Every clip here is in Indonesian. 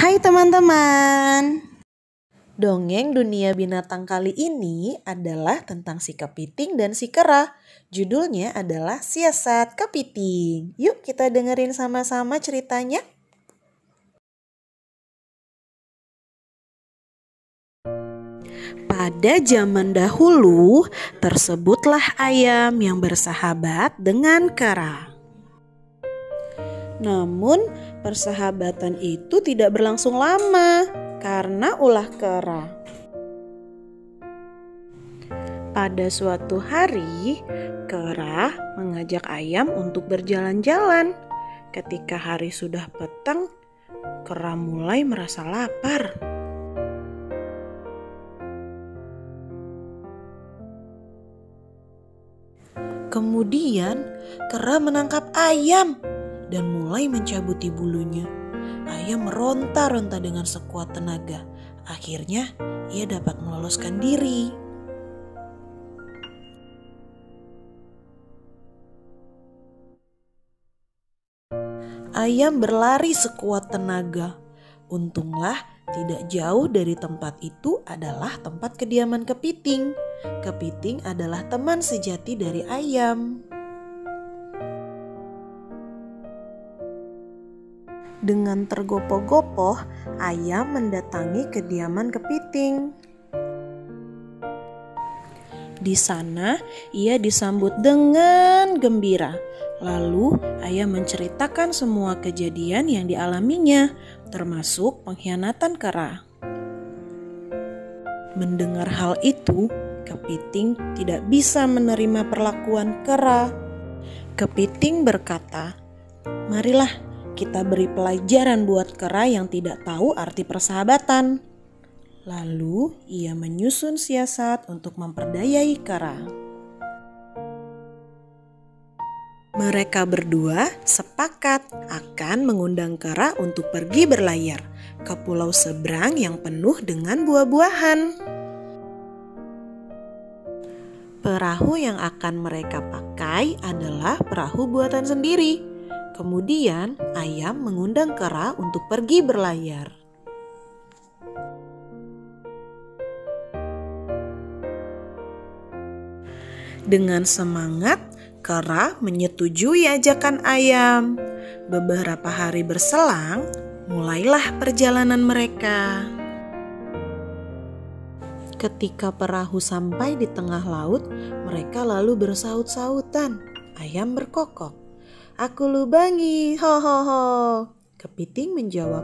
Hai teman-teman. Dongeng dunia binatang kali ini adalah tentang si kepiting dan si kera. Judulnya adalah Siasat Kepiting. Yuk kita dengerin sama-sama ceritanya. Pada zaman dahulu, tersebutlah ayam yang bersahabat dengan kera. Namun, persahabatan itu tidak berlangsung lama karena ulah kera. Pada suatu hari, kera mengajak ayam untuk berjalan-jalan. Ketika hari sudah petang, kera mulai merasa lapar. Kemudian, kera menangkap ayam dan mulai mencabuti bulunya. Ayam meronta-ronta dengan sekuat tenaga. Akhirnya ia dapat meloloskan diri. Ayam berlari sekuat tenaga. Untunglah tidak jauh dari tempat itu adalah tempat kediaman kepiting. Kepiting adalah teman sejati dari ayam. Dengan tergopoh-gopoh, ayam mendatangi kediaman kepiting. Di sana, ia disambut dengan gembira. Lalu, ayam menceritakan semua kejadian yang dialaminya, termasuk pengkhianatan kera. Mendengar hal itu, kepiting tidak bisa menerima perlakuan kera. Kepiting berkata, "Marilah kita beri pelajaran buat kera yang tidak tahu arti persahabatan." Lalu ia menyusun siasat untuk memperdayai kera. Mereka berdua sepakat akan mengundang kera untuk pergi berlayar ke pulau seberang yang penuh dengan buah-buahan. Perahu yang akan mereka pakai adalah perahu buatan sendiri. Kemudian ayam mengundang kera untuk pergi berlayar. Dengan semangat, kera menyetujui ajakan ayam. Beberapa hari berselang, mulailah perjalanan mereka. Ketika perahu sampai di tengah laut, mereka lalu bersaut-sautan. Ayam berkokok, "Aku lubangi, ho ho ho." Kepiting menjawab,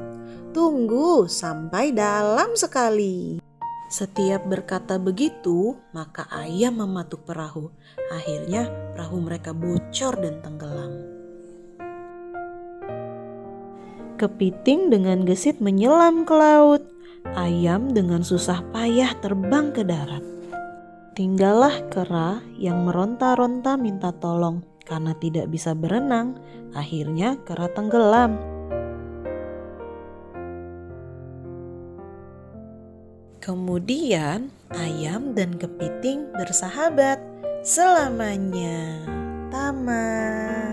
"Tunggu sampai dalam sekali." Setiap berkata begitu, maka ayam mematuk perahu. Akhirnya perahu mereka bocor dan tenggelam. Kepiting dengan gesit menyelam ke laut. Ayam dengan susah payah terbang ke darat. Tinggallah kera yang meronta-ronta minta tolong karena tidak bisa berenang. Akhirnya kera tenggelam. Kemudian ayam dan kepiting bersahabat selamanya. Tamat.